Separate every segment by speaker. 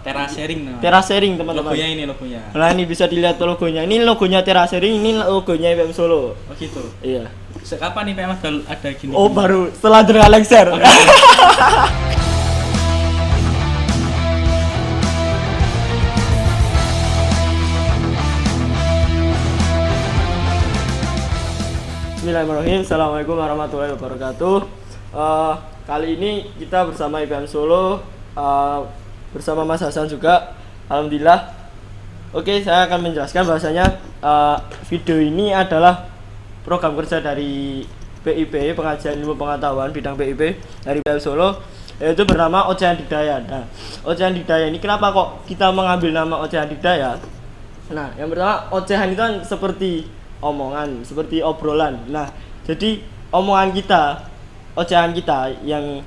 Speaker 1: Terasering namanya.
Speaker 2: Terasering teman-teman.
Speaker 1: Logonya ini logonya.
Speaker 2: Nah ini bisa dilihat logonya. Ini logonya Terasering, ini logonya IPM Solo.
Speaker 1: Oh gitu.
Speaker 2: Iya.
Speaker 1: Kapan nih Mas ada gini?
Speaker 2: Oh baru setelah Draka Lengser. Bismillahirrahmanirrahim. Assalamualaikum warahmatullahi wabarakatuh. Kali ini kita bersama IPM Solo, bersama Mas Hasan juga. Alhamdulillah. Oke, saya akan menjelaskan bahasanya video ini adalah program kerja dari PIP, Pengajian Ilmu Pengetahuan bidang PIP dari IPM Solo, yaitu bernama Ocehan Dikdaya. Nah, Ocehan Dikdaya ini kenapa kok kita mengambil nama Ocehan Dikdaya? Nah, yang pertama, ocehan itu kan seperti omongan, seperti obrolan. Nah, jadi omongan kita, ocehan kita yang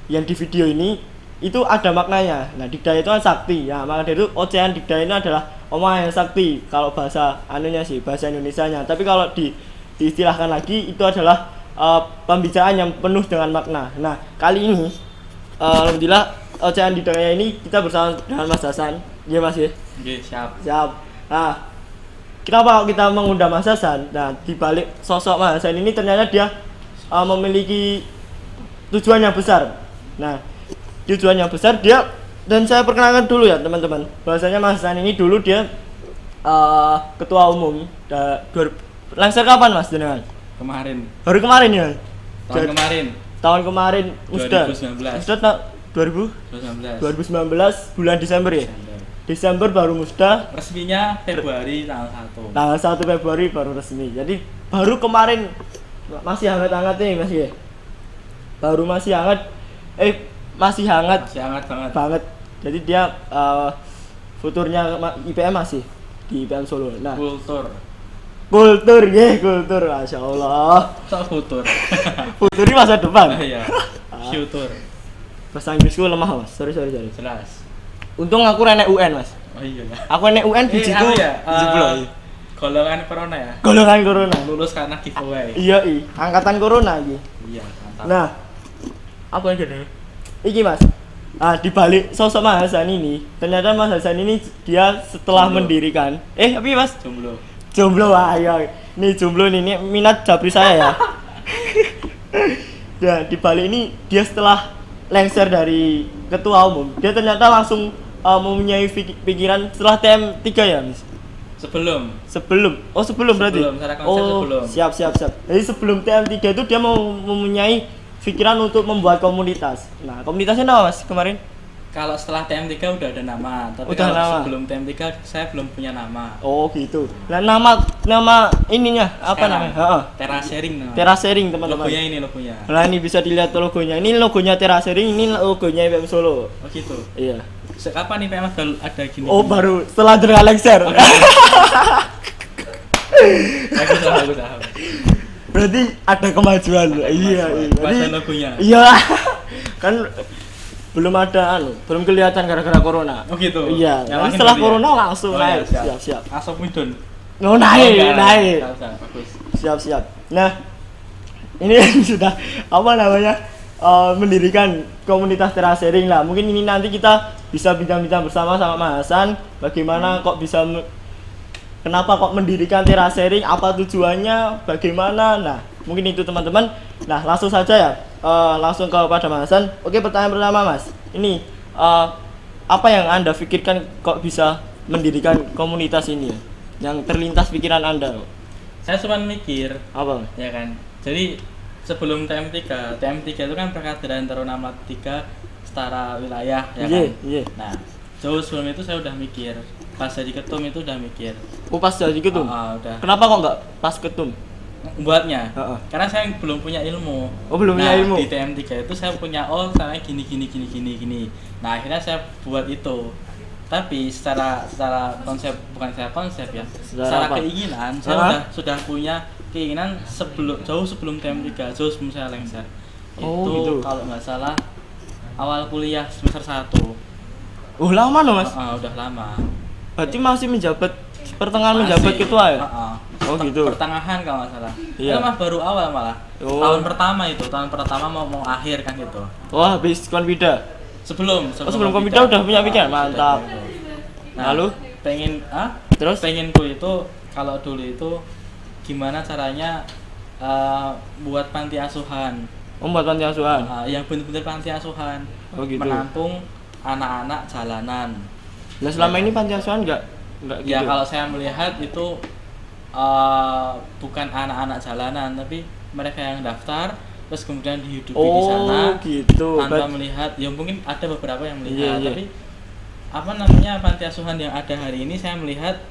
Speaker 2: di video ini itu ada maknanya. Nah, dikdaya itu kan sakti. Ya, maka dari itu ocehan dikdaya ini adalah omongan yang sakti kalau bahasa anunya sih, bahasa Indonesianya. Tapi kalau diistilahkan lagi itu adalah pembicaraan yang penuh dengan makna. Nah, kali ini alhamdulillah ocehan dikdaya ini kita bersama dengan Mas Hasan. Iya, Mas ya?
Speaker 1: Oke, siap.
Speaker 2: Siap. Nah, kenapa kita mengundang Mas Hasan? Nah, di balik sosok Mas Hasan ini ternyata dia memiliki tujuan yang besar. Nah, tujuan yang besar dia, dan saya perkenalkan dulu ya teman-teman. Bahwasanya Mas Hasan ini dulu dia ketua umum Lengser kapan Mas jenengan?
Speaker 1: Kemarin.
Speaker 2: Baru kemarin ya?
Speaker 1: Tahun kemarin.
Speaker 2: Musda.
Speaker 1: 2019.
Speaker 2: Musda 2019 bulan Desember ya? Desember baru musda.
Speaker 1: Resminya Februari tanggal 1.
Speaker 2: Tanggal 1 Februari baru resmi. Jadi baru kemarin masih hangat-hangatnya Mas ya. Baru masih hangat. Masih hangat banget. Jadi dia futurnya IPM masih di IPM Solo. Nah, kultur, Masya Allah.
Speaker 1: Sok futur.
Speaker 2: Futur ini masa depan.
Speaker 1: Iya. Futur.
Speaker 2: Bahasa Inggrisku lemah Mas. Sorry.
Speaker 1: Jelas.
Speaker 2: Untung aku renek UN Mas.
Speaker 1: Oh iya ya.
Speaker 2: Aku renek UN bijiku.
Speaker 1: Golongan corona ya.
Speaker 2: Golongan corona.
Speaker 1: Lulus karena giveaway.
Speaker 2: Iya, angkatan corona iki.
Speaker 1: Iya, mantap.
Speaker 2: Nah, apa yang gede? Iki Mas. Di balik sosok Mas Hasan ini, ternyata Mas Hasan ini dia setelah mendirikan apa ya Mas? Jomblo ya. Nih jomblo ini minat Japri saya ya. Ya, di balik ini dia setelah lengser dari ketua umum, dia ternyata langsung mempunyai pikiran setelah TM3 ya, Mas. Sebelum berarti.
Speaker 1: Sebelum.
Speaker 2: Siap. Jadi sebelum TM3 itu dia mau mempunyai pikiran untuk membuat komunitas. Nah, komunitasnya apa Mas kemarin?
Speaker 1: Kalau setelah TM3 udah ada nama, tapi sebelum TM3 saya belum punya nama.
Speaker 2: Oh gitu. Nah, nama ininya apa namanya?
Speaker 1: Terasering namanya.
Speaker 2: Terasering teman-teman.
Speaker 1: Logonya ini logonya.
Speaker 2: Nah, ini bisa dilihat logonya. Ini logonya Terasering, ini logonya IPM Solo.
Speaker 1: Oh gitu.
Speaker 2: Iya.
Speaker 1: Kapan nih Mas ada gini?
Speaker 2: Oh baru setelah Draka Lengser.
Speaker 1: Bagus.
Speaker 2: Berarti ada kemajuan. Iya.
Speaker 1: Bahasa logonya.
Speaker 2: Iya. Kan belum kelihatan gara-gara corona.
Speaker 1: Oh gitu.
Speaker 2: Iya. Nah, setelah corona langsung naik. Siap.
Speaker 1: Langsung midun.
Speaker 2: Naik.
Speaker 1: Bagus.
Speaker 2: Siap. Nah, ini sudah mendirikan komunitas Terasering lah. Mungkin ini nanti kita bisa bincang-bincang bersama sama Mas Hasan. Bagaimana kok bisa kenapa kok mendirikan Terasering? Apa tujuannya? Bagaimana? Nah, mungkin itu teman-teman. Nah, langsung saja ya. Langsung kepada Mas Hasan. Oke, pertanyaan pertama Mas. Ini apa yang Anda pikirkan kok bisa mendirikan komunitas ini ya? Yang terlintas pikiran Anda?
Speaker 1: Saya cuma mikir
Speaker 2: Apa?
Speaker 1: Ya kan. Jadi sebelum TM3 itu kan Perkadaan Taruna 3 setara wilayah ya kan.
Speaker 2: Iya.
Speaker 1: Nah, jauh sebelum itu saya udah mikir. Pas jadi ketum itu udah mikir.
Speaker 2: Oh, pas jadi ketum?
Speaker 1: Udah.
Speaker 2: Kenapa kok nggak pas ketum?
Speaker 1: Buatnya. Karena saya belum punya ilmu.
Speaker 2: Oh, belum punya ilmu.
Speaker 1: Di TM3 itu saya punya caranya gini. Nah, akhirnya saya buat itu. Tapi secara konsep, bukan secara konsep ya. Secara keinginan saya sudah punya keinginan jauh sebelum TM3, jauh sebelum saya lengser. Gitu. Kalau nggak salah awal kuliah semester 1.
Speaker 2: Oh, lama loh Mas.
Speaker 1: Udah lama.
Speaker 2: Berarti masih pertengahan menjabat ketua ya? Oh gitu.
Speaker 1: Pertengahan kalau nggak salah.
Speaker 2: Iya.
Speaker 1: Itu mah baru awal malah. Tahun pertama mau akhir kan gitu.
Speaker 2: Wah, habis konvida. sebelum Komida udah punya pikiran, mantap.
Speaker 1: Nah,
Speaker 2: Lalu
Speaker 1: terus pengenku itu kalau dulu itu gimana caranya buat panti asuhan.
Speaker 2: Buat panti asuhan.
Speaker 1: Yang benar-benar panti asuhan.
Speaker 2: Oh gitu.
Speaker 1: Menampung anak-anak jalanan.
Speaker 2: Nah selama ini panti asuhan enggak gitu.
Speaker 1: Ya kalau saya melihat itu bukan anak-anak jalanan, tapi mereka yang daftar terus kemudian dihidupi di sana
Speaker 2: gitu.
Speaker 1: Tanpa melihat, ya mungkin ada beberapa yang melihat, tapi apa namanya panti asuhan yang ada hari ini saya melihat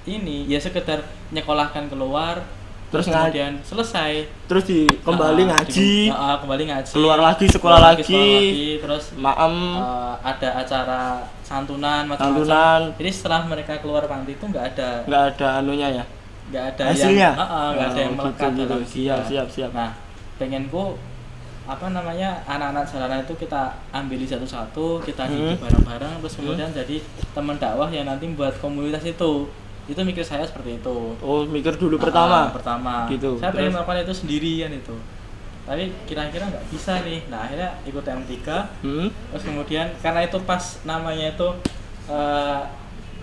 Speaker 1: ini ya sekedar nyekolahkan keluar terus kemudian selesai
Speaker 2: terus kembali ngaji keluar lagi sekolah lagi terus
Speaker 1: ada acara santunan
Speaker 2: macam-macam.
Speaker 1: Jadi setelah mereka keluar panti itu nggak
Speaker 2: ada anunya ya,
Speaker 1: nggak ada
Speaker 2: hasilnya,
Speaker 1: nggak ada yang melekat dalam
Speaker 2: siap.
Speaker 1: Nah pengenku apa namanya anak-anak jalanan itu kita ambil satu-satu, kita hidup bareng-bareng, terus kemudian jadi teman dakwah yang nanti buat komunitas itu mikir saya seperti itu.
Speaker 2: Mikir dulu pertama
Speaker 1: gitu. Saya pengen melakukan itu sendirian itu, tapi kira-kira nggak bisa nih. Nah akhirnya ikut M3. Terus kemudian karena itu pas namanya itu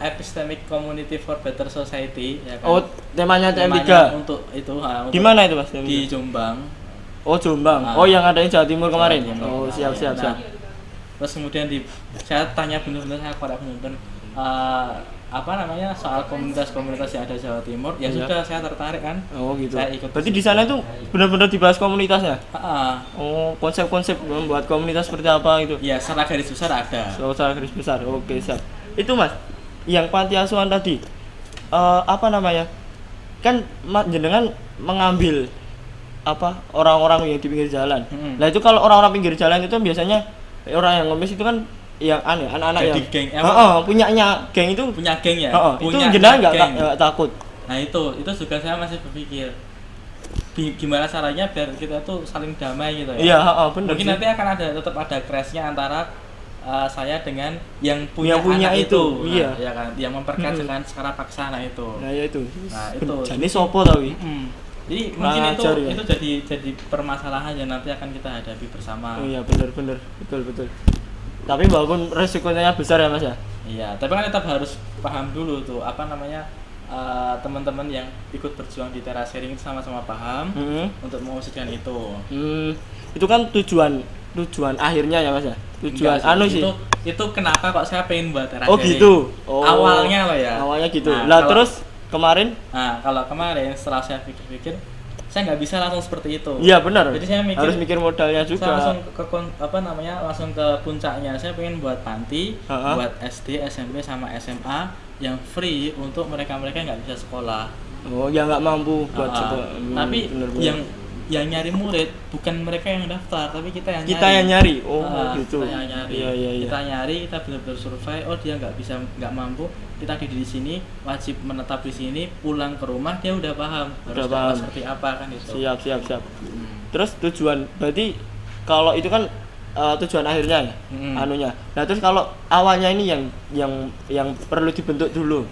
Speaker 1: Epistemic Community for Better Society ya kan?
Speaker 2: Temanya M3
Speaker 1: untuk itu
Speaker 2: di mana itu Mas?
Speaker 1: Di Jombang.
Speaker 2: Jombang. Yang ada di Jawa Timur kemarin. Siap.
Speaker 1: Nah, terus kemudian saya tanya benar-benar saya kepada penonton apa namanya soal komunitas-komunitas yang ada di Jawa Timur. Ya sudah, saya tertarik kan.
Speaker 2: Gitu.
Speaker 1: Saya ikut.
Speaker 2: Berarti di sana itu benar-benar dibahas komunitasnya. Konsep-konsep membuat komunitas seperti apa itu.
Speaker 1: Ya, secara garis besar ada.
Speaker 2: Secara garis besar. Oke, siap. Itu Mas, yang panti asuhan tadi. Apa namanya? Kan jenengan mengambil orang-orang yang di pinggir jalan. Nah itu kalau orang-orang pinggir jalan itu biasanya orang yang ngemis itu kan yang anak-anak yang
Speaker 1: geng,
Speaker 2: punyanya geng itu
Speaker 1: punya geng ya.
Speaker 2: Itu jenengan nggak takut.
Speaker 1: Nah itu juga saya masih berpikir gimana caranya biar kita tuh saling damai gitu ya.
Speaker 2: Iya, benar.
Speaker 1: Mungkin nanti akan tetap ada clash-nya antara saya dengan yang punya
Speaker 2: anak itu.
Speaker 1: Iya. Ya kan, yang memperkerjakan secara paksa itu.
Speaker 2: Nah itu.
Speaker 1: Jadi
Speaker 2: sopo tapi.
Speaker 1: Jadi mungkin itu jadi permasalahan yang nanti akan kita hadapi bersama.
Speaker 2: Iya benar betul. Tapi walaupun resikonya besar ya Mas ya.
Speaker 1: Iya, tapi kan tetap harus paham dulu tuh apa namanya teman-teman yang ikut berjuang di teras sharing itu sama-sama paham untuk mewujudkan itu.
Speaker 2: Itu kan tujuan akhirnya ya Mas ya. Tujuan sih.
Speaker 1: Itu kenapa kok saya pengen buat teras sharing.
Speaker 2: Gitu.
Speaker 1: Awalnya loh ya.
Speaker 2: Awalnya gitu. Nah, terus kemarin?
Speaker 1: Kalau kemarin setelah saya pikir-pikir, saya nggak bisa langsung seperti itu.
Speaker 2: Iya benar.
Speaker 1: Jadi saya
Speaker 2: harus mikir modalnya juga.
Speaker 1: Saya langsung ke puncaknya. Saya pengen buat panti, buat SD, SMP sama SMA yang free untuk mereka-mereka yang nggak bisa sekolah.
Speaker 2: Yang nggak mampu buat sekolah.
Speaker 1: Tapi yang nyari murid bukan mereka yang daftar, tapi kita yang
Speaker 2: nyari.
Speaker 1: Gitu. Kita yang nyari.
Speaker 2: Iya.
Speaker 1: Kita nyari, kita benar-benar survei. Dia nggak mampu. Kita di sini wajib menetap di sini, pulang ke rumah dia udah paham seperti apa kan itu.
Speaker 2: Siap. Terus tujuan berarti kalau itu kan tujuan akhirnya ya, anunya. Nah terus kalau awalnya ini yang perlu dibentuk dulu.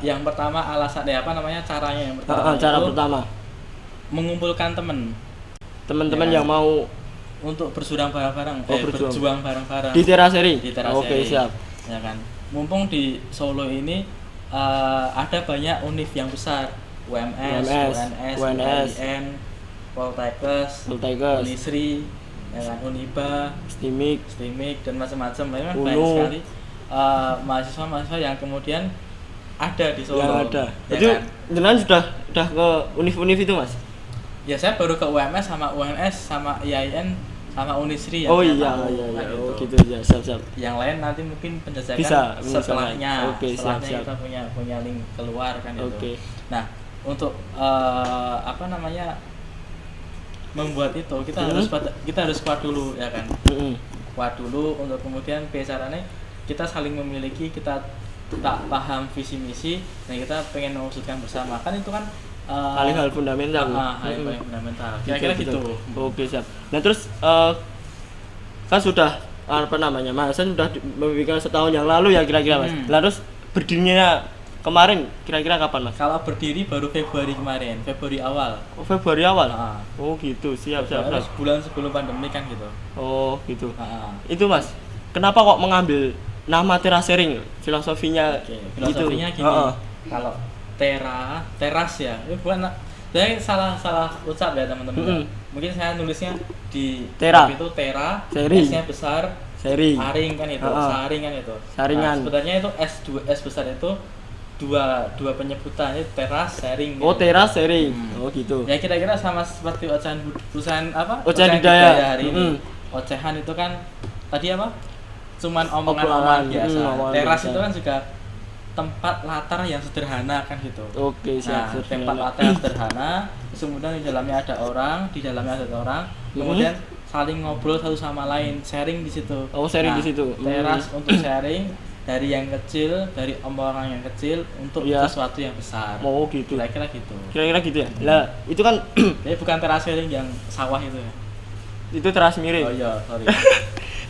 Speaker 1: Yang pertama alasannya caranya yang pertama.
Speaker 2: Cara pertama
Speaker 1: mengumpulkan teman-teman
Speaker 2: yang mau
Speaker 1: untuk berjuang bareng-bareng. Berjuang bareng-bareng
Speaker 2: di teras sharing.
Speaker 1: Oke,
Speaker 2: siap.
Speaker 1: Ya kan. Mumpung di Solo ini ada banyak univ yang besar, UMS, UNS, UIN, Poltekkes, Unisri, ya kan, Uniba, STIMIK dan macam-macam. Memang banyak sekali mahasiswa-mahasiswa yang kemudian ada di Solo.
Speaker 2: Yang ada. Itu jenengan sudah ke univ-univ itu Mas?
Speaker 1: Ya saya baru ke UMS sama UNS sama IAIN sama Unisri ya.
Speaker 2: Iya. Gitu ya, siap.
Speaker 1: Yang lain nanti mungkin penjajakan setelahnya. Siap. Kita punya link keluar kan itu. Nah, untuk membuat itu kita harus kuat dulu ya kan. Kuat dulu untuk kemudian caranya kita saling memiliki, kita tak paham visi misi dan kita pengen mewujudkan bersama. Kan itu kan
Speaker 2: hal fundamental.
Speaker 1: Hal paling fundamental. Kira-kira gitu.
Speaker 2: Oke, siap. Nah, terus kan sudah Mas Hasan sudah membuat setahun yang lalu ya kira-kira Mas. Nah, terus berdirinya kemarin kira-kira kapan Mas?
Speaker 1: Kalau berdiri baru Februari kemarin, Februari awal.
Speaker 2: Oh, Februari awal.
Speaker 1: Nah,
Speaker 2: Oh gitu, siap.
Speaker 1: harus bulan sebelum pandemi kan gitu.
Speaker 2: Oh gitu.
Speaker 1: Nah,
Speaker 2: Itu Mas, kenapa kok mengambil nama terasering? Filosofinya
Speaker 1: oke, filosofinya
Speaker 2: itu.
Speaker 1: gini. Kalau teras ya, ini bukan, saya salah ucap ya teman-teman. Mungkin saya nulisnya di
Speaker 2: Tera.
Speaker 1: itu tera,
Speaker 2: Sering.
Speaker 1: S-nya besar,
Speaker 2: Sering.
Speaker 1: aring kan itu, saring kan itu.
Speaker 2: Saringan.
Speaker 1: Nah, sebenarnya itu S besar itu dua penyebutan, itu teras, sharing.
Speaker 2: Oh,
Speaker 1: gitu.
Speaker 2: teras sering. Oh gitu.
Speaker 1: Ya kira-kira sama seperti ocehan apa?
Speaker 2: Ocehan Didaya.
Speaker 1: hari ini. Ocehan itu kan tadi apa? Cuman
Speaker 2: Obrolan.
Speaker 1: omongan biasa.
Speaker 2: Omongan
Speaker 1: Teras
Speaker 2: biasa.
Speaker 1: itu kan juga tempat latar yang sederhana kan gitu.
Speaker 2: Oke, siap.
Speaker 1: Nah, tempat latar yang sederhana, terus kemudian di dalamnya ada orang, kemudian saling ngobrol satu sama lain, sharing di situ.
Speaker 2: Oh, sharing
Speaker 1: Nah,
Speaker 2: di situ.
Speaker 1: Teras untuk sharing dari yang kecil, dari omongan yang kecil untuk
Speaker 2: Iya.
Speaker 1: sesuatu yang besar.
Speaker 2: Oh gitu.
Speaker 1: Kira-kira gitu.
Speaker 2: Kira-kira gitu ya. Lah, itu kan
Speaker 1: Jadi bukan teras sharing yang sawah itu ya.
Speaker 2: itu teras mirip.
Speaker 1: Oh iya, sorry.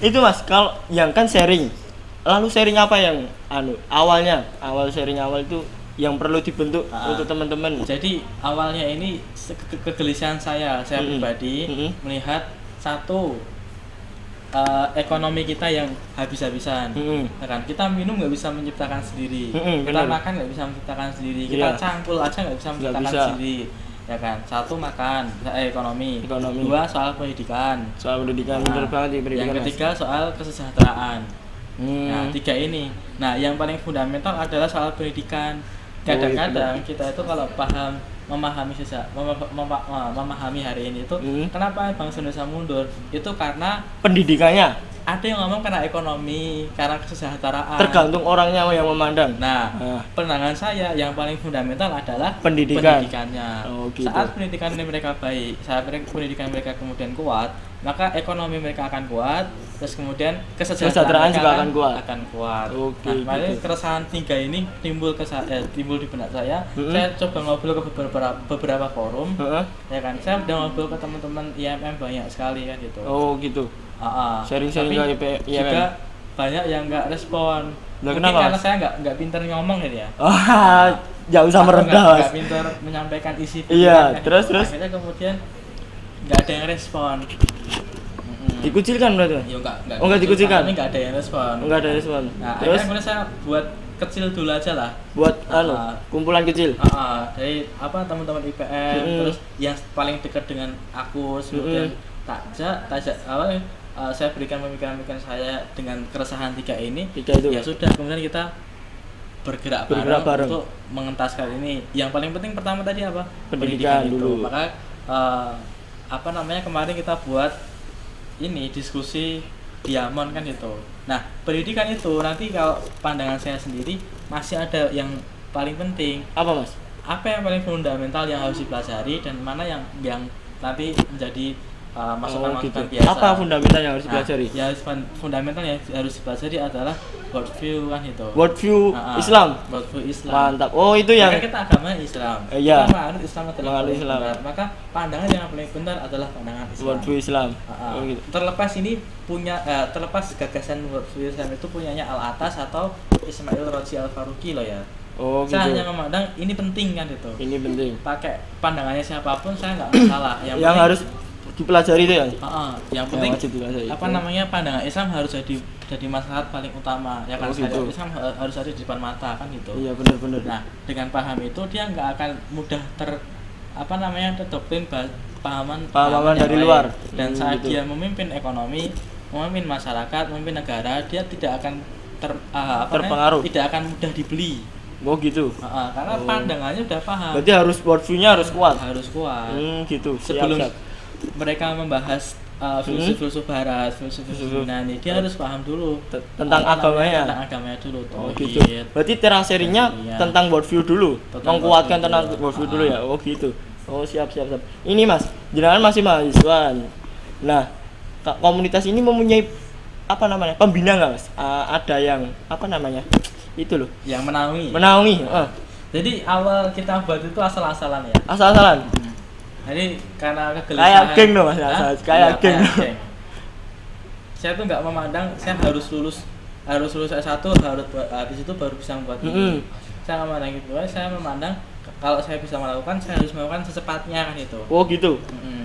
Speaker 2: Itu Mas, kalau yang kan sharing. Lalu sharing apa yang awal sharing awal itu yang perlu dibentuk untuk teman-teman?
Speaker 1: Jadi awalnya ini kegelisahan saya pribadi melihat satu ekonomi kita yang habis-habisan. Ya kan kita minum nggak bisa menciptakan sendiri, kita
Speaker 2: benar.
Speaker 1: makan nggak bisa menciptakan sendiri, kita
Speaker 2: Iya.
Speaker 1: cangkul aja nggak bisa menciptakan
Speaker 2: bisa.
Speaker 1: sendiri. Ya kan, satu makan, ekonomi.
Speaker 2: Ekonomi.
Speaker 1: Dua soal pendidikan.
Speaker 2: Soal pendidikan bener banget di pendidikan.
Speaker 1: Yang
Speaker 2: Mas.
Speaker 1: ketiga soal kesejahteraan. Nah, tiga ini. Nah, yang paling fundamental adalah soal pendidikan. Kadang-kadang kita itu kalau memahami hari ini itu kenapa bangsa Indonesia mundur? Itu karena
Speaker 2: pendidikannya
Speaker 1: ada yang ngomong karena ekonomi, karena kesejahteraan.
Speaker 2: tergantung orangnya yang memandang.
Speaker 1: Nah, pandangan saya yang paling fundamental adalah
Speaker 2: pendidikannya.
Speaker 1: Oh,
Speaker 2: gitu.
Speaker 1: Saat pendidikan mereka baik, saat pendidikan mereka kemudian kuat, maka ekonomi mereka akan kuat, terus kemudian kesejahteraan
Speaker 2: juga
Speaker 1: mereka
Speaker 2: akan
Speaker 1: kuat.
Speaker 2: Oke,
Speaker 1: Nah, makanya
Speaker 2: gitu.
Speaker 1: keresahan tiga ini timbul di benak saya. Saya coba ngobrol ke beberapa forum, ya kan. Saya udah ngobrol ke teman-teman IMM banyak sekali kan gitu.
Speaker 2: Oh gitu. Sharing-sharing
Speaker 1: Tapi
Speaker 2: ke IMM.
Speaker 1: juga banyak yang nggak respon.
Speaker 2: Lah,
Speaker 1: Mungkin
Speaker 2: kenapa,
Speaker 1: karena
Speaker 2: Mas?
Speaker 1: saya nggak pinter ngomong gitu ya.
Speaker 2: Jangan usah
Speaker 1: Aku
Speaker 2: merendah
Speaker 1: nggak
Speaker 2: Mas.
Speaker 1: pinter menyampaikan isi
Speaker 2: Iya,
Speaker 1: pikiran, kan.
Speaker 2: terus.
Speaker 1: Akhirnya kemudian nggak ada yang respon.
Speaker 2: Dikucilkan berarti Mas?
Speaker 1: Ya
Speaker 2: nggak dikucilkan?
Speaker 1: Tapi nggak ada yang respon.
Speaker 2: Enggak ada respon.
Speaker 1: Nah,
Speaker 2: Terus
Speaker 1: akhirnya kemudian saya buat kecil dulu aja lah.
Speaker 2: buat kumpulan kecil.
Speaker 1: Dari teman-teman IPM, terus yang paling dekat dengan aku, kemudian saya berikan pemikiran-pemikiran saya dengan keresahan tiga itu. Ya sudah, kemudian kita bergerak bareng untuk mengentaskan ini. Yang paling penting pertama tadi apa?
Speaker 2: Pendidikan dulu.
Speaker 1: Maka kemarin kita buat ini diskusi diamond kan itu. Nah, pendidikan itu nanti kalau pandangan saya sendiri masih ada yang paling penting.
Speaker 2: Apa Mas?
Speaker 1: Apa yang paling fundamental yang harus dipelajari dan mana yang nanti menjadi masukan-masukan biasa.
Speaker 2: Apa fundamental yang harus dipelajari?
Speaker 1: Ya, fundamental yang harus dipelajari adalah worldview kan itu.
Speaker 2: Worldview Islam.
Speaker 1: Worldview Islam.
Speaker 2: Mantap. Oh, itu yang
Speaker 1: kita agama Islam.
Speaker 2: Iya.
Speaker 1: Kita menganut Islam adalah paling
Speaker 2: Islam.
Speaker 1: benar. Maka pandangan yang paling benar adalah pandangan Islam.
Speaker 2: Worldview Islam. Oh, gitu.
Speaker 1: Terlepas gagasan worldview Islam itu punyanya Al-Atas atau Ismail Roji Al-Faruqi loh ya.
Speaker 2: Oh, gitu.
Speaker 1: Saya hanya memandang ini penting kan itu.
Speaker 2: Ini penting.
Speaker 1: Pakai pandangannya siapapun saya nggak masalah.
Speaker 2: Yang harus dipelajari itu ya.
Speaker 1: Yang penting
Speaker 2: yang
Speaker 1: pandangan Islam harus jadi maslahat paling utama ya kan.
Speaker 2: Gitu.
Speaker 1: Islam harus ada di depan mata kan gitu.
Speaker 2: Iya, benar.
Speaker 1: Nah, dengan paham itu dia nggak akan mudah terdoktrin pahaman
Speaker 2: dari luar.
Speaker 1: Dan saat
Speaker 2: gitu.
Speaker 1: dia memimpin ekonomi, memimpin masyarakat, memimpin negara, dia tidak akan
Speaker 2: terpengaruh,
Speaker 1: tidak akan mudah dibeli.
Speaker 2: Oh gitu.
Speaker 1: Karena pandangannya udah paham.
Speaker 2: Berarti harus worldview-nya harus kuat.
Speaker 1: Harus kuat.
Speaker 2: Gitu.
Speaker 1: Sebelum
Speaker 2: Siap.
Speaker 1: mereka membahas filsuf barat, filsuf Yunani, dia harus paham dulu
Speaker 2: tentang agamanya.
Speaker 1: Tentang agamanya dulu.
Speaker 2: Gitu. Berarti teraserinya tentang worldview dulu, menguatkan tentang worldview dulu ya. Oh gitu. Oh siap. Ini Mas, jenengan masih mahasiswa. Nah, komunitas ini mempunyai pembina nggak Mas? Ada yang itu loh.
Speaker 1: Yang menaungi. Jadi awal kita buat itu asal-asalan ya.
Speaker 2: Asal-asalan.
Speaker 1: Jadi karena kegelisahan.
Speaker 2: Kayak geng loh Mas, kayak geng.
Speaker 1: Saya tuh nggak memandang saya harus lulus S1 habis itu baru bisa membuat ini. saya memandang itu, saya memandang kalau saya bisa melakukan, saya harus melakukan secepatnya kan itu.
Speaker 2: Oh gitu.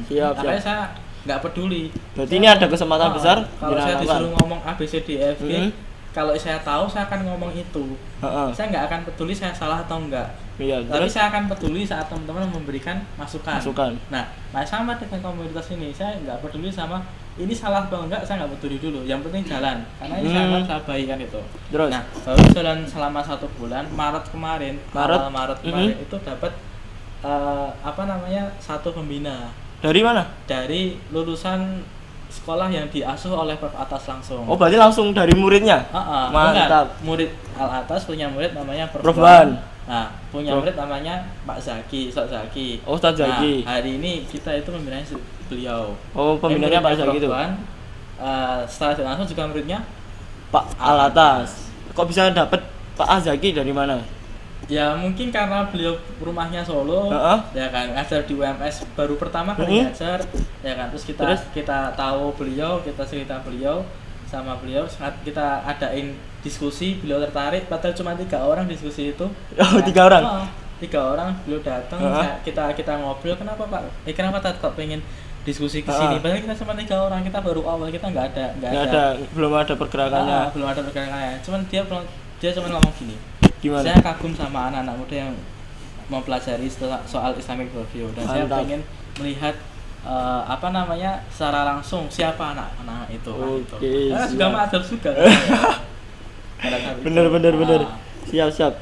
Speaker 2: Siap,
Speaker 1: Makanya
Speaker 2: siap.
Speaker 1: saya nggak peduli.
Speaker 2: Berarti ini ada kesempatan besar
Speaker 1: Kalau saya
Speaker 2: dilakukan.
Speaker 1: disuruh ngomong A B C D E F G,
Speaker 2: Mm-mm.
Speaker 1: kalau saya tahu saya akan ngomong itu.
Speaker 2: Heeh.
Speaker 1: Saya nggak akan peduli saya salah atau enggak.
Speaker 2: Iya,
Speaker 1: Tapi
Speaker 2: terus
Speaker 1: saya akan peduli saat teman-teman memberikan masukan.
Speaker 2: masukan.
Speaker 1: Nah, sama dengan komunitas ini, saya nggak peduli sama ini salah atau enggak, saya nggak peduli dulu. Yang penting jalan, karena ini saya baik kan itu.
Speaker 2: Terus
Speaker 1: Nah, baru jalan selama 1 bulan, Maret kemarin, awal Maret kemarin itu dapat satu pembina
Speaker 2: dari mana?
Speaker 1: dari lulusan sekolah yang diasuh oleh Prof Atas langsung.
Speaker 2: Oh, berarti langsung dari muridnya. Mantap.
Speaker 1: Enggak, murid Al Atas punya murid namanya
Speaker 2: Prof Wan.
Speaker 1: Nah, punya murid namanya Pak Zaki, Ustaz Zaki.
Speaker 2: Oh, Ustaz Zaki.
Speaker 1: Nah, hari ini kita itu membinanya beliau.
Speaker 2: Oh, pembinanya Pak Zaki itu.
Speaker 1: Setelah itu langsung juga muridnya
Speaker 2: Pak Alatas. Kok bisa dapat Pak Azaki dari mana?
Speaker 1: ya mungkin karena beliau rumahnya Solo, ya kan, ngajar di UMS baru pertama kali ngajar, ya kan, terus kita tahu beliau, kita cerita beliau sama beliau, saat kita adain diskusi, beliau tertarik, padahal cuma 3 orang diskusi itu.
Speaker 2: Oh, 3 orang?
Speaker 1: 3 orang, beliau datang, kita ngobrol, kenapa Pak? Kenapa kok pengen diskusi ke sini? Padahal kita cuma 3 orang, kita baru awal, kita nggak ada,
Speaker 2: belum ada pergerakannya.
Speaker 1: Belum ada pergerakannya. Cuman dia cuma ngomong gini.
Speaker 2: Gimana?
Speaker 1: Saya kagum sama anak-anak muda yang mempelajari soal Islamic worldview dan saya pengen melihat secara langsung siapa anak-anak itu.
Speaker 2: Oke.
Speaker 1: Karena juga madzhab juga.
Speaker 2: Bener. Siap.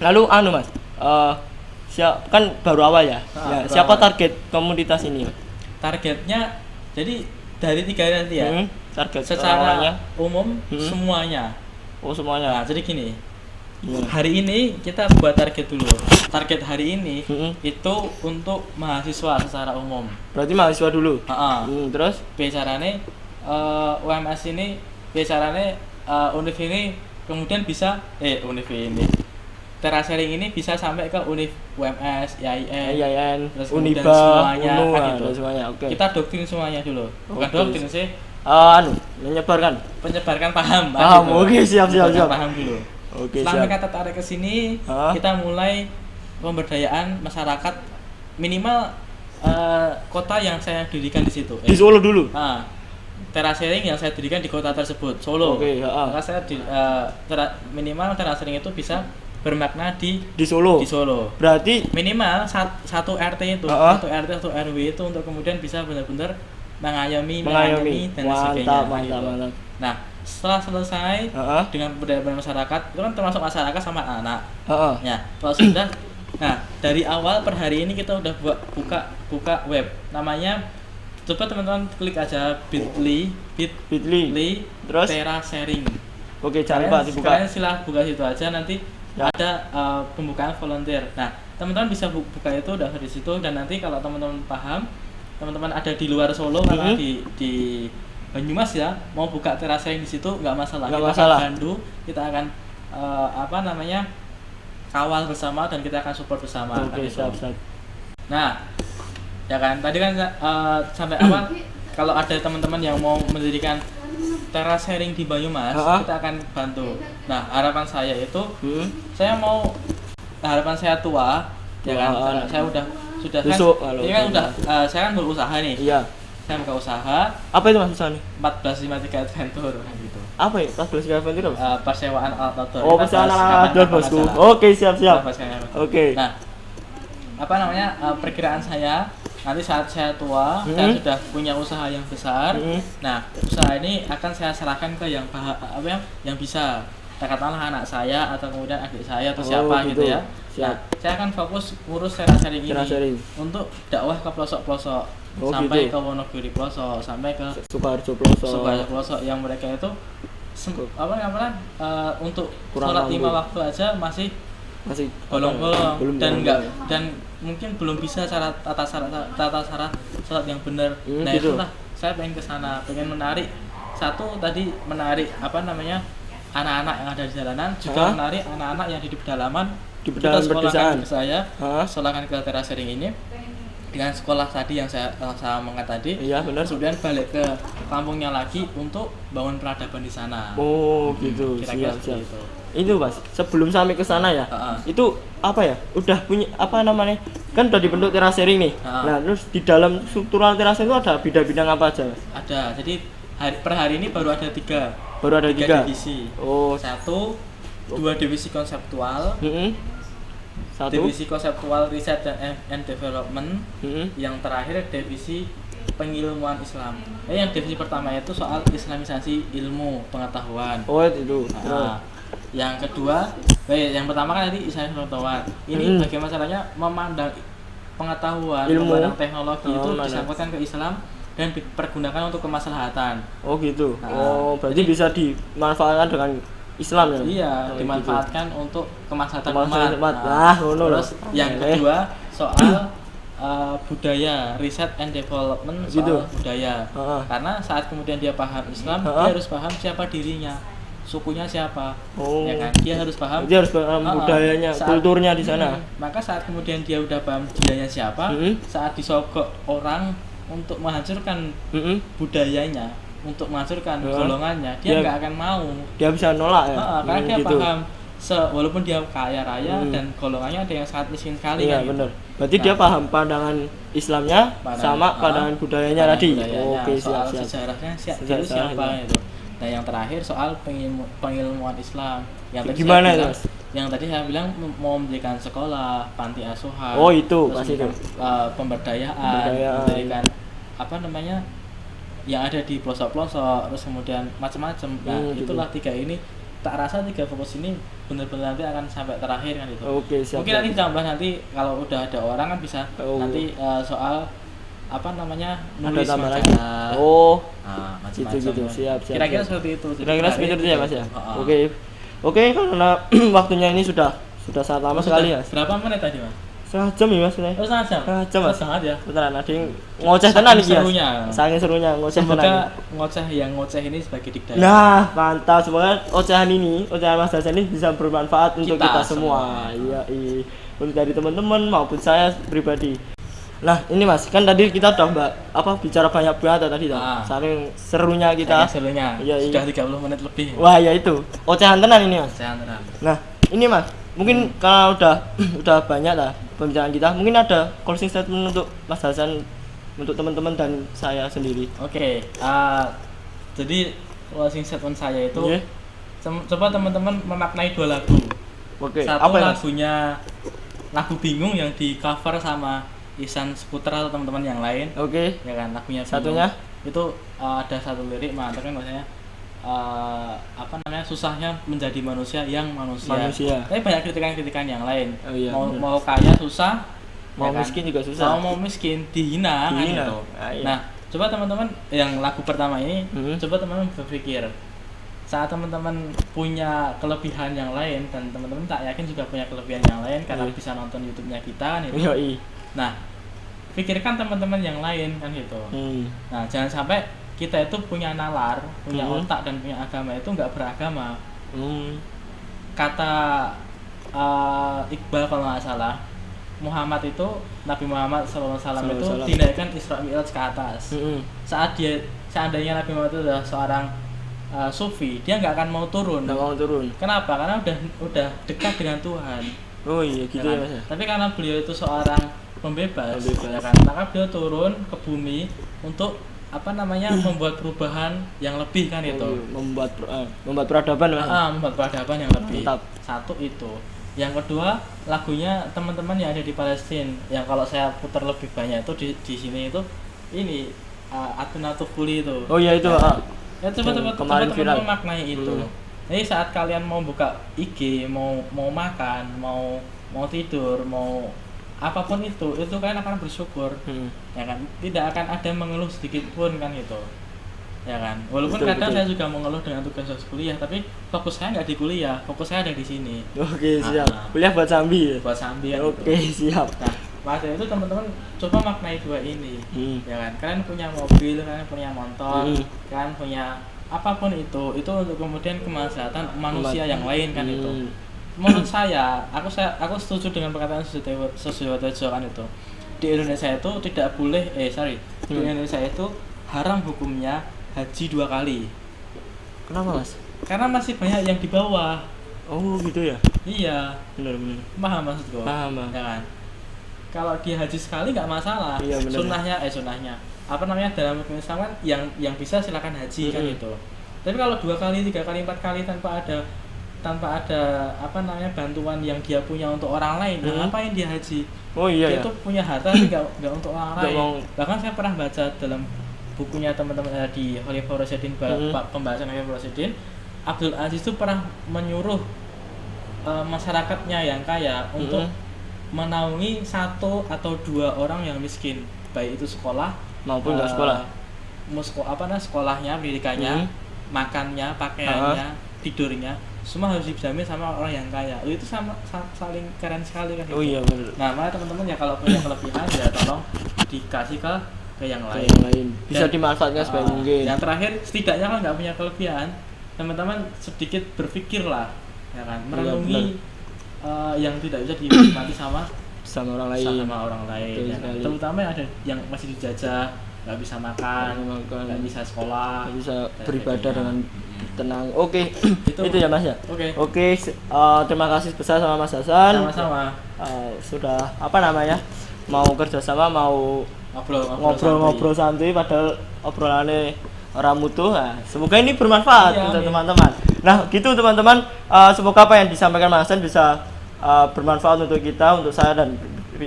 Speaker 2: Lalu Mas, kan baru awal ya. Siapa target komunitas ini?
Speaker 1: Targetnya jadi dari 3 nanti ya.
Speaker 2: Target
Speaker 1: secara umum semuanya.
Speaker 2: Oh, semuanya.
Speaker 1: Nah, jadi gini. Hari ini kita buat target dulu. Target hari ini itu untuk mahasiswa secara umum.
Speaker 2: Berarti mahasiswa dulu. Terus
Speaker 1: bicarane UMS ini bicarane univ ini kemudian bisa univ ini terasering ini bisa sampai ke univ UMS, IAIN, terus
Speaker 2: Uniba,
Speaker 1: semuanya
Speaker 2: UNU,
Speaker 1: kan gitu.
Speaker 2: Semuanya. Okay.
Speaker 1: Kita doktrin semuanya dulu. Bukan doktrin sih.
Speaker 2: Menyebarkan
Speaker 1: paham.
Speaker 2: Oke, siap.
Speaker 1: Paham dulu.
Speaker 2: Oke,
Speaker 1: setelah
Speaker 2: siap.
Speaker 1: kita tarik ke sini, kita mulai pemberdayaan masyarakat minimal kota yang saya dirikan di situ.
Speaker 2: Di Solo dulu.
Speaker 1: Terasering yang saya dirikan di kota tersebut, Solo.
Speaker 2: Oke,
Speaker 1: Maka saya minimal terasering itu bisa bermakna di
Speaker 2: Solo.
Speaker 1: Di Solo.
Speaker 2: Berarti
Speaker 1: minimal satu RT itu, satu RT atau RW itu untuk kemudian bisa benar-benar mengayomi dan sebagainya.
Speaker 2: Mantap.
Speaker 1: Nah, setelah selesai dengan pemberdayaan masyarakat, itu kan termasuk masyarakat sama anak. Ya, kalau sudah, nah dari awal per hari ini kita udah buka web, namanya, coba teman-teman klik aja bit.ly
Speaker 2: terus
Speaker 1: terasering.
Speaker 2: Oke, jangan lupa dibuka.
Speaker 1: Kalian silahkan buka situ aja, nanti ada pembukaan volunteer. Nah, teman-teman bisa buka itu udah di situ, dan nanti kalau teman-teman paham, teman-teman ada di luar Solo karena di Banyumas ya, mau buka terasering di situ nggak masalah. Kita akan bantu, kita akan kawal bersama dan kita akan support bersama.
Speaker 2: Oke, siap.
Speaker 1: Nah, ya kan tadi kan sampai awal kalau ada teman-teman yang mau mendirikan terasering di Banyumas, kita akan bantu. Nah, harapan saya itu harapan saya tua, ya kan, saya sudah
Speaker 2: besok,
Speaker 1: kan ini kan saya kan berusaha nih. Iya. Saya buka usaha.
Speaker 2: Apa itu Mas usaha nih?
Speaker 1: 1453 Adventure gitu.
Speaker 2: Apa ya? 1453 Adventure apa?
Speaker 1: Persewaan alat outdoor.
Speaker 2: Oh, persewaan alat outdoor, Bosku. Oke, siap. Oke.
Speaker 1: Nah, perkiraan saya nanti saat saya tua, saya sudah punya usaha yang besar. Nah, usaha ini akan saya serahkan ke yang bisa. Katakanlah anak saya atau kemudian adik saya atau siapa gitu ya. Nah, saya akan fokus ngurus terasering ini untuk dakwah ke pelosok-pelosok. Sampai ke Wonogiri pelosok, sampai ke
Speaker 2: Sukoharjo pelosok
Speaker 1: yang mereka itu untuk sholat 5 waktu aja masih bolong-bolong dan mungkin belum bisa tata syarat sholat yang benar. Nah, itulah saya pengen ke sana, pengen menarik anak-anak yang ada di jalanan, juga menarik anak-anak yang di pedalaman. Kita sekolahkan ke saya, sekolahkan ke terasering ini dengan sekolah tadi yang saya ngomongkan tadi. Iya, benar. Kemudian balik ke kampungnya lagi untuk bangun peradaban di sana.
Speaker 2: Oh, gitu.
Speaker 1: Kira-kira
Speaker 2: Siap.
Speaker 1: itu.
Speaker 2: itu Mas, sebelum sampai ke sana ya. Itu apa ya? Udah punya apa namanya? Kan udah dibentuk terasering nih. Nah, terus di dalam struktural terasering itu ada bidang-bidang apa aja, Mas?
Speaker 1: Ada. Jadi per hari ini baru ada 3.
Speaker 2: Baru ada 3
Speaker 1: divisi.
Speaker 2: Oh,
Speaker 1: 2 divisi konseptual. Divisi konseptual riset and development. Yang terakhir divisi pengilmuan Islam. Yang divisi pertama itu soal islamisasi ilmu pengetahuan.
Speaker 2: Oh, itu.
Speaker 1: Yang kedua, yang pertama kan tadi islamisasi pengetahuan. Ini bagaimana caranya memandang pengetahuan, memandang teknologi itu disangkutkan ke Islam dan dipergunakan untuk kemaslahatan.
Speaker 2: Oh gitu. Berarti bisa dimanfaatkan dengan Islam ya?
Speaker 1: Iya, dimanfaatkan gitu. Untuk kemaslahatan umat. Terus yang kedua soal budaya, riset and development soal gitu. Budaya. Karena saat kemudian dia paham Islam, dia harus paham siapa dirinya, sukunya siapa, ya kan? Dia harus paham. Dia harus paham
Speaker 2: budayanya, kulturnya di sana.
Speaker 1: Maka saat kemudian dia udah paham dianya siapa, saat disogok orang untuk menghancurkan budayanya, untuk menghancurkan golongannya, dia nggak akan mau.
Speaker 2: Dia bisa nolak ya.
Speaker 1: Karena dia gitu. Paham. Walaupun dia kaya raya dan golongannya ada yang sangat miskin sekali.
Speaker 2: Iya, kan benar. Gitu. Berarti dia paham pandangan Islamnya sama pandangan budayanya tadi. Oke,
Speaker 1: soal sejarahnya siapa itu. Nah, yang terakhir soal pengilmuan Islam. Yang tadi
Speaker 2: gimana itu?
Speaker 1: Yang tadi saya bilang mau mendirikan sekolah, panti asuhan.
Speaker 2: Oh, itu pasti itu.
Speaker 1: Pemberdayaan, mendirikan apa namanya? Yang ada di pelosok-pelosok, terus kemudian macam-macam. Nah, itulah 3 ini. Tak rasa 3 fokus ini benar-benar nanti akan sampai terakhir kan itu.
Speaker 2: Oke, siap.
Speaker 1: Mungkin nanti kita bahas nanti kalau udah ada orang kan bisa nanti soal apa namanya nulis majalah. Macam-macam.
Speaker 2: Gitu. Siap.
Speaker 1: Kira-kira seperti itu.
Speaker 2: Kira-kira seperti itu ya Mas ya. Oke, karena waktunya ini sudah sangat lama sekali ya.
Speaker 1: Berapa menit tadi Mas?
Speaker 2: Setengah jam ya Mas.
Speaker 1: Setengah jam Mas. Setengah aja.
Speaker 2: Beneran ada yang ngoceh tenan iki ya. Saking serunya ngoceh tenan.
Speaker 1: Semoga ngoceh ini sebagai dikdaya.
Speaker 2: Nah, mantap. Semoga ocehan Mas Hasan ini bisa bermanfaat untuk kita semua. Iya. Untuk dari teman-teman maupun saya pribadi. Nah, ini Mas, kan tadi kita udah bicara banyak banget tadi tuh. Saking serunya kita.
Speaker 1: Iya, sudah 30 menit lebih.
Speaker 2: Wah, ya itu. Ocehan tenan ini Mas.
Speaker 1: Ocehan tenan.
Speaker 2: Nah, ini Mas, mungkin kalau udah banyak lah pembicaraan kita, mungkin ada closing statement untuk Mas Hasan, untuk teman-teman dan saya sendiri.
Speaker 1: Oke. Jadi closing statement saya itu coba teman-teman memaknai 2 lagu.
Speaker 2: Oke.
Speaker 1: Satu lagunya lagu Bingung yang di cover sama Ihsan Sputra atau teman-teman yang lain.
Speaker 2: Oke.
Speaker 1: Ya kan, lagunya Bingung.
Speaker 2: Satunya
Speaker 1: itu ada satu lirik mengatakan bahwasanya susahnya menjadi manusia yang manusia. Tapi banyak kritikan yang lain. Mau kaya susah,
Speaker 2: mau miskin juga susah.
Speaker 1: Mau miskin dihina. Kan gitu. Nah, coba teman-teman yang lagu pertama ini, coba teman-teman berpikir saat teman-teman punya kelebihan yang lain dan teman-teman tak yakin juga punya kelebihan yang lain karena bisa nonton YouTube-nya kita nih. Nah, pikirkan teman-teman yang lain kan gitu. Nah, jangan sampai kita itu punya nalar, punya otak dan punya agama itu nggak beragama. Kata Iqbal kalau nggak salah, Muhammad itu Nabi Muhammad SAW itu dinaikkan Isra Mi'raj ke atas. Seandainya Nabi Muhammad itu adalah seorang sufi, dia nggak akan mau turun. Kenapa? Karena udah dekat dengan Tuhan.
Speaker 2: Oh iya gitu ya Mas.
Speaker 1: Tapi karena beliau itu seorang pembebas. Ya kan? Maka beliau turun ke bumi untuk membuat perubahan yang lebih kan itu.
Speaker 2: Membuat peradaban Mas.
Speaker 1: Membuat peradaban yang lebih.
Speaker 2: Mantap.
Speaker 1: Satu itu. Yang kedua, lagunya teman-teman yang ada di Palestina yang kalau saya putar lebih banyak itu di sini itu ini Atunatufuli itu.
Speaker 2: Oh iya itu.
Speaker 1: Ya teman-teman memaknai itu. Jadi saat kalian mau buka IG, mau makan, mau tidur, mau apapun itu kalian akan bersyukur. Ya kan? Tidak akan ada mengeluh sedikit pun kan itu. Ya kan? Walaupun kadang saya juga mengeluh dengan tugas kuliah, tapi fokus saya nggak di kuliah, fokus saya ada di sini.
Speaker 2: Oke, siap. Kuliah buat sambil.
Speaker 1: Buat sambil.
Speaker 2: Oke, siap.
Speaker 1: Nah, pada itu teman-teman coba maknai 2 ini. Ya kan? Kalian punya mobil, kalian punya motor, kalian punya apapun itu untuk kemudian kemaslahatan manusia yang lain kan itu. Menurut saya, aku setuju dengan perkataan Susilo kan itu. Di Indonesia itu tidak boleh di Indonesia itu haram hukumnya haji 2 kali.
Speaker 2: Kenapa Mas?
Speaker 1: Karena masih banyak yang di bawah.
Speaker 2: Oh gitu ya.
Speaker 1: Iya,
Speaker 2: Benar.
Speaker 1: paham maksudku?
Speaker 2: Paham.
Speaker 1: Ya kan? Kalau dia haji sekali nggak masalah.
Speaker 2: Iya, bener.
Speaker 1: Sunnahnya apa namanya dalam hukum Islam kan yang bisa silakan haji kan itu. Tapi kalau 2 kali, 3 kali, 4 kali tanpa ada apa namanya bantuan yang dia punya untuk orang lain, ngapain dia haji?
Speaker 2: Oh iya
Speaker 1: Dia
Speaker 2: ya.
Speaker 1: tuh punya harta tapi nggak untuk orang
Speaker 2: Nggak
Speaker 1: lain.
Speaker 2: mau-
Speaker 1: Bahkan saya pernah baca dalam bukunya teman-teman di Khalifah Rasyidin, pembahasan Khalifah Rasyidin, Abdul Aziz itu pernah menyuruh masyarakatnya yang kaya untuk menaungi 1 atau 2 orang yang miskin, baik itu sekolah
Speaker 2: Maupun nggak sekolah.
Speaker 1: Sekolahnya, pendidikannya, makannya, pakaiannya, tidurnya, semua harus dijamin sama orang yang kaya. Itu saling keren sekali kan.
Speaker 2: Oh
Speaker 1: itu.
Speaker 2: iya benar.
Speaker 1: Nah, makanya teman-teman ya kalau punya kelebihan ya tolong dikasih ke yang lain.
Speaker 2: Yang lain bisa
Speaker 1: Dan,
Speaker 2: dimanfaatkan sebaik mungkin.
Speaker 1: Yang terakhir, setidaknya kalau nggak punya kelebihan, teman-teman sedikit berpikirlah, ya kan, merenungi yang tidak bisa dinikmati sama
Speaker 2: Sama orang lain.
Speaker 1: orang lain.
Speaker 2: Betul
Speaker 1: Ya kan?
Speaker 2: sekali.
Speaker 1: Terutama yang ada yang masih dijajah, nggak bisa makan, nggak bisa sekolah,
Speaker 2: Nggak bisa
Speaker 1: dan
Speaker 2: beribadah
Speaker 1: sebagainya.
Speaker 2: dengan tenang. Oke.
Speaker 1: Itu-
Speaker 2: Itu ya Mas ya.
Speaker 1: Oke.
Speaker 2: Oke, terima kasih besar sama Mas Hasan.
Speaker 1: Sama-sama.
Speaker 2: Sudah apa namanya? Mau kerjasama, mau ngobrol-ngobrol santuy padahal obrolannya orang mutu. Nah, semoga ini bermanfaat
Speaker 1: Iya,
Speaker 2: untuk
Speaker 1: amin.
Speaker 2: teman-teman. Nah, gitu teman-teman. Semoga apa yang disampaikan Mas Hasan bisa bermanfaat untuk kita, untuk saya dan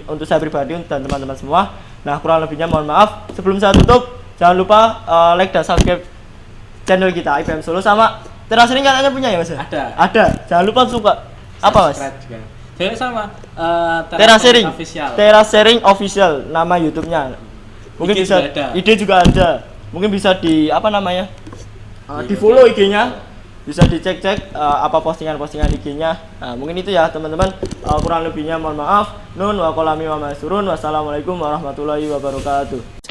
Speaker 2: untuk saya pribadi dan teman-teman semua. Nah, kurang lebihnya mohon maaf. Sebelum saya tutup, jangan lupa like dan subscribe channel kita IPM Solo, sama Teras Sharing katanya punya ya Mas? Ada. Jangan lupa suka. Apa Mas?
Speaker 1: Subscribe juga. Jadi sama
Speaker 2: Teras Sharing
Speaker 1: official.
Speaker 2: Teras Sharing Official nama YouTube-nya. Mungkin
Speaker 1: IG
Speaker 2: bisa
Speaker 1: juga ada.
Speaker 2: ide juga ada. Mungkin bisa di apa namanya? Di follow IG-nya. Bisa dicek-cek apa postingan-postingan IG-nya. Nah, mungkin itu ya teman-teman. Kurang lebihnya mohon maaf. Nun wa qalami wa masurun. Wassalamualaikum warahmatullahi wabarakatuh.